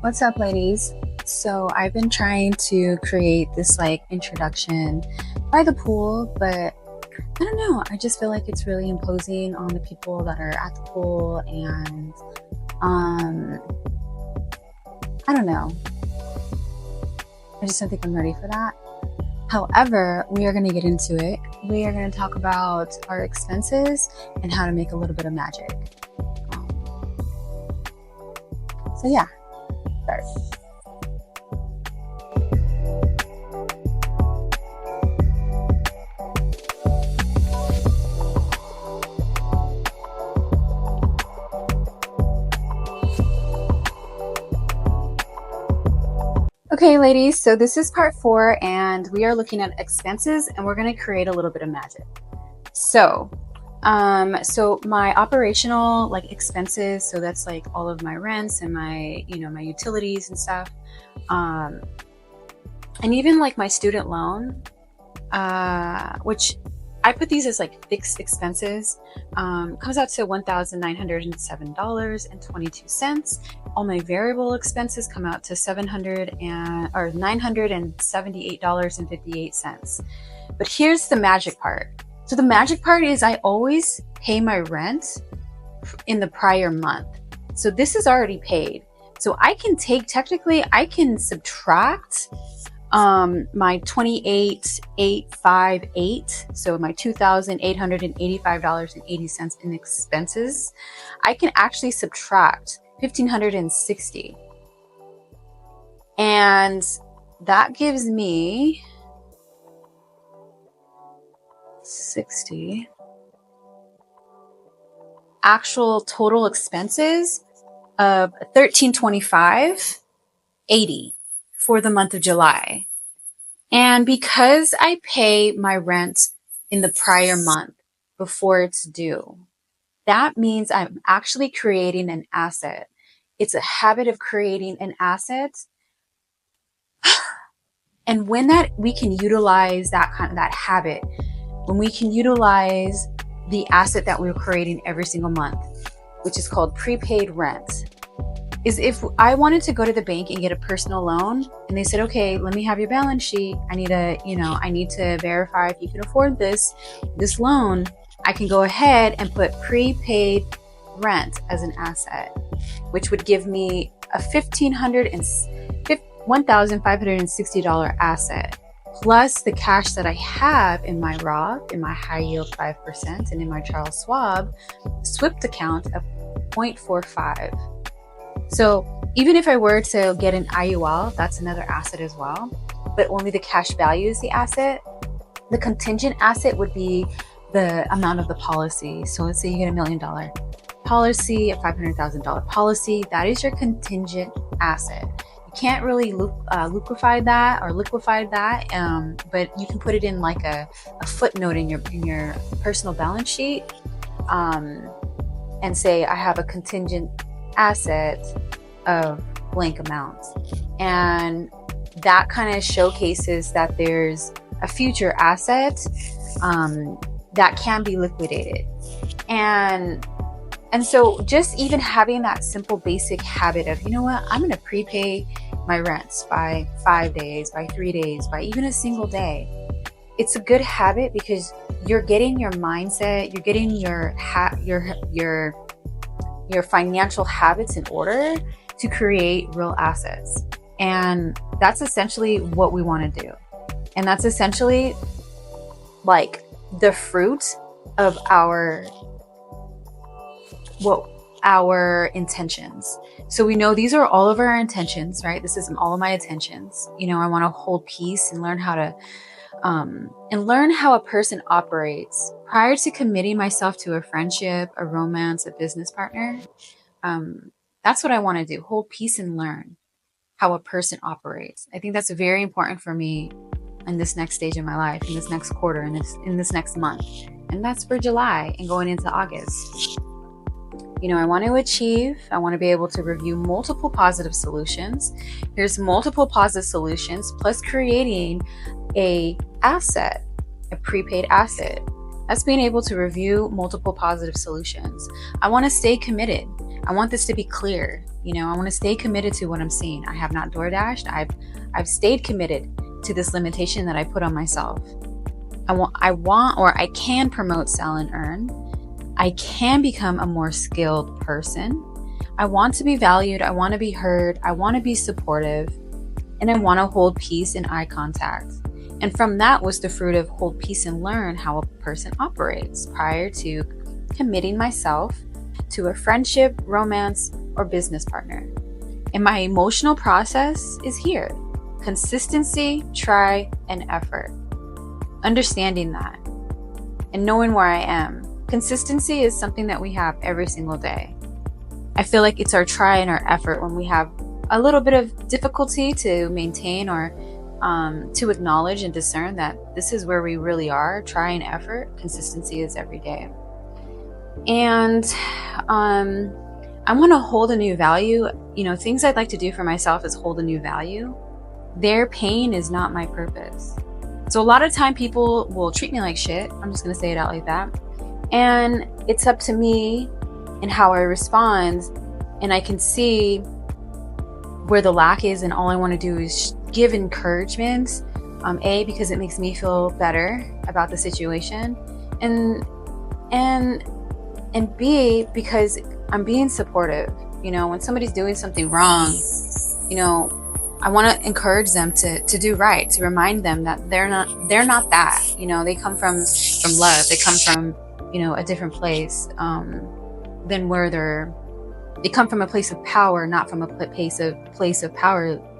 What's up, ladies? So I've been trying to create this introduction by the pool, but I don't know. I just feel like it's really imposing on the people that are at the pool, and um, I don't know. I just don't think I'm ready for that. However, we are going to get into it. We are going to talk about our expenses and how to make a little bit of magic. So yeah, start. Okay, ladies, so this is part 4, and we are looking at expenses, and we're going to create a little bit of magic. So my operational expenses, so that's all of my rents and my my utilities and stuff, and even my student loan, which I put these as fixed expenses, comes out to $1,907.22. All my variable expenses come out to $978.58. But here's the magic part. So the magic part is I always pay my rent in the prior month. So this is already paid. So I can subtract my $28,858, so my $2,885.80 in expenses. I can actually subtract $1,560, and that gives me 60 actual total expenses of $1,325.80 for the month of July. And because I pay my rent in the prior month before it's due, that means I'm actually creating an asset. It's a habit of creating an asset. And when we can utilize that habit, when we can utilize the asset that we're creating every single month, which is called prepaid rent, is if I wanted to go to the bank and get a personal loan, and they said, okay, let me have your balance sheet. I need to verify if you can afford this loan. I can go ahead and put prepaid rent as an asset, which would give me a $1,560 asset, plus the cash that I have in my Roth, in my high yield 5%, and in my Charles Schwab Swift account of 0.45. So even if I were to get an IUL, that's another asset as well, but only the cash value is the asset. The contingent asset would be the amount of the policy. So let's say you get $1 million policy, a $500,000 policy. That is your contingent asset. You can't really liquefy that, but you can put it in a footnote in your personal balance sheet, and say I have a contingent asset of blank amounts, and that kind of showcases that there's a future asset that can be liquidated. And so just even having that simple basic habit of, you know what, I'm going to prepay my rents by 5 days, by 3 days, by even a single day. It's a good habit because you're getting your mindset, you're getting your financial habits in order to create real assets. And that's essentially what we want to do. And that's essentially the fruit of our intentions. So we know these are all of our intentions, right? This is all of my intentions. I want to hold peace and learn how to learn how a person operates prior to committing myself to a friendship, a romance, a business partner. That's what I want to do. Hold peace and learn how a person operates. I think that's very important for me in this next stage of my life, in this next quarter, in this next month. And that's for July and going into August. I want to be able to review multiple positive solutions. Here's multiple positive solutions, plus creating a prepaid asset. That's being able to review multiple positive solutions. I want to stay committed. I want this to be clear. I want to stay committed to what I'm seeing. I have not door dashed. I've stayed committed to this limitation that I put on myself. I can promote, sell, and earn. I can become a more skilled person. I want to be valued. I want to be heard. I want to be supportive. And I want to hold peace and eye contact. And from that was the fruit of hold peace and learn how a person operates prior to committing myself to a friendship, romance, or business partner. And my emotional process is here. Consistency, try, and effort. Understanding that and knowing where I am. Consistency is something that we have every single day. I feel like it's our try and our effort when we have a little bit of difficulty to maintain or to acknowledge and discern that this is where we really are. Try and effort. Consistency is every day. And I want to hold a new value. Things I'd like to do for myself is hold a new value. Their pain is not my purpose. So a lot of time people will treat me like shit. I'm just going to say it out like that. And it's up to me and how I respond. And I can see where the lack is. And all I want to do is give encouragement. A, because it makes me feel better about the situation. And B, because I'm being supportive. When somebody's doing something wrong, I want to encourage them to do right, to remind them that they're not that. They come from love. They come from, a different place than where they come from a place of power, not from a place of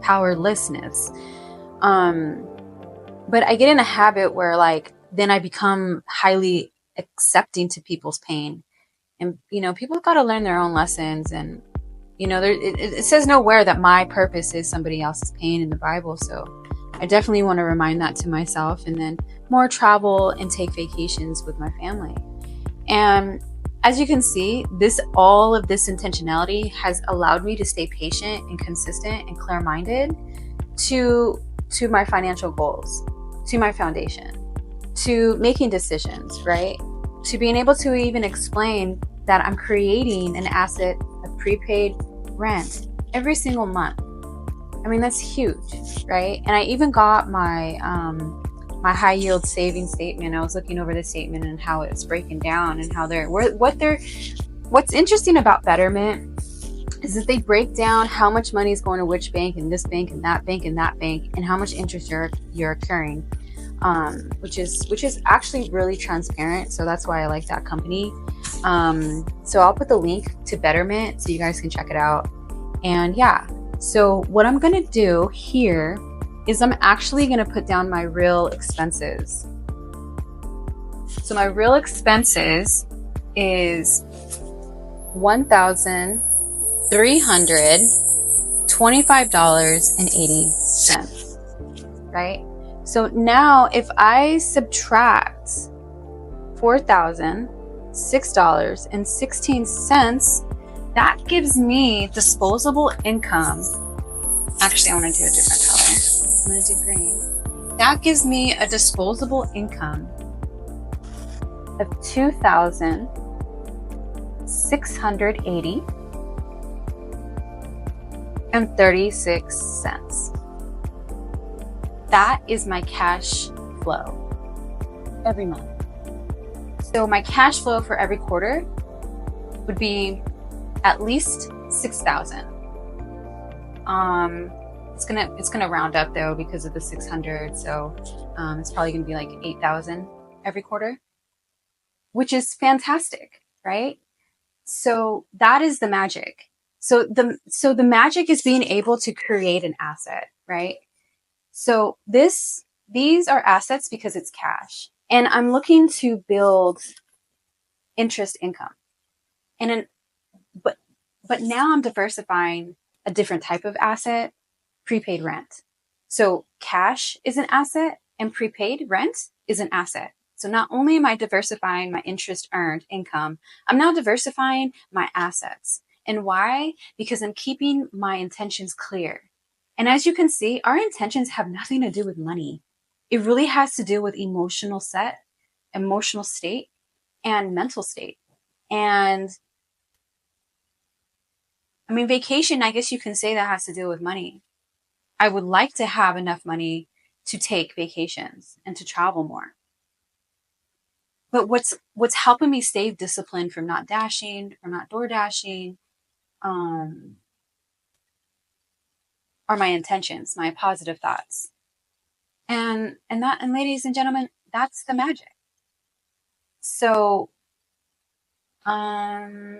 powerlessness. But I get in a habit where then I become highly accepting to people's pain. And, people have got to learn their own lessons. And, it says nowhere that my purpose is somebody else's pain in the Bible. So I definitely want to remind that to myself, and then more travel and take vacations with my family. And as you can see, all of this intentionality has allowed me to stay patient and consistent and clear-minded to my financial goals, to my foundation, to making decisions, right? To being able to even explain that I'm creating an asset of prepaid rent every single month. I mean, that's huge, right? And I even got my my high yield savings statement. I was looking over the statement and how it's breaking down and how what's interesting about Betterment is that they break down how much money is going to which bank and this bank and that bank and that bank and how much interest you're accruing, which is actually really transparent. So that's why I like that company. So I'll put the link to Betterment so you guys can check it out. And yeah, so what I'm going to do here is I'm actually going to put down my real expenses. So my real expenses is $1,325.80, right? So now if I subtract $4,006.16, that gives me disposable income. Actually, I want to do a different color. I'm going to do green. That gives me a disposable income of $2,680.36. That is my cash flow every month. So my cash flow for every quarter would be at least $6,000. It's gonna round up though because of the 600, so it's probably gonna be like 8,000 every quarter, which is fantastic, right? So that is the magic. So the magic is being able to create an asset, right? So these are assets because it's cash, and I'm looking to build interest income, but now I'm diversifying a different type of asset. Prepaid rent. So cash is an asset and prepaid rent is an asset. So not only am I diversifying my interest earned income, I'm now diversifying my assets. And why? Because I'm keeping my intentions clear. And as you can see, our intentions have nothing to do with money. It really has to do with emotional state, and mental state. And I mean, vacation, I guess you can say that has to do with money. I would like to have enough money to take vacations and to travel more. But what's helping me stay disciplined from not dashing, from not door dashing, um, are my intentions, my positive thoughts. And ladies and gentlemen, that's the magic. So um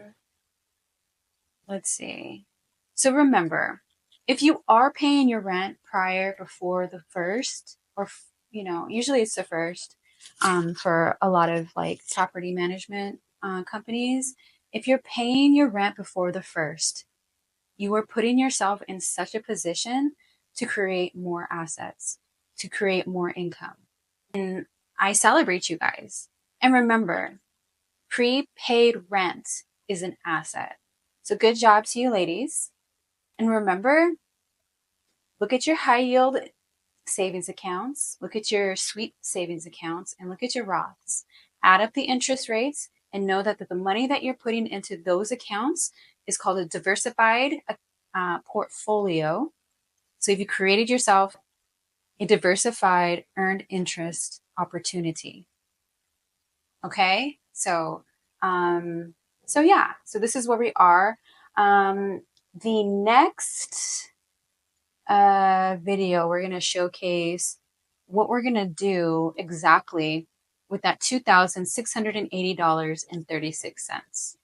let's see. So remember, if you are paying your rent prior before the first, or usually it's the first, for a lot of like property management companies, if you're paying your rent before the first, you are putting yourself in such a position to create more assets, to create more income. And I celebrate you guys. And remember, prepaid rent is an asset. So good job to you ladies. And remember, look at your high yield savings accounts, look at your sweet savings accounts, and look at your Roths. Add up the interest rates and know that the money that you're putting into those accounts is called a diversified portfolio. So if you created yourself a diversified earned interest opportunity. Okay, so this is where we are. The next video, we're going to showcase what we're going to do exactly with that $2,680.36.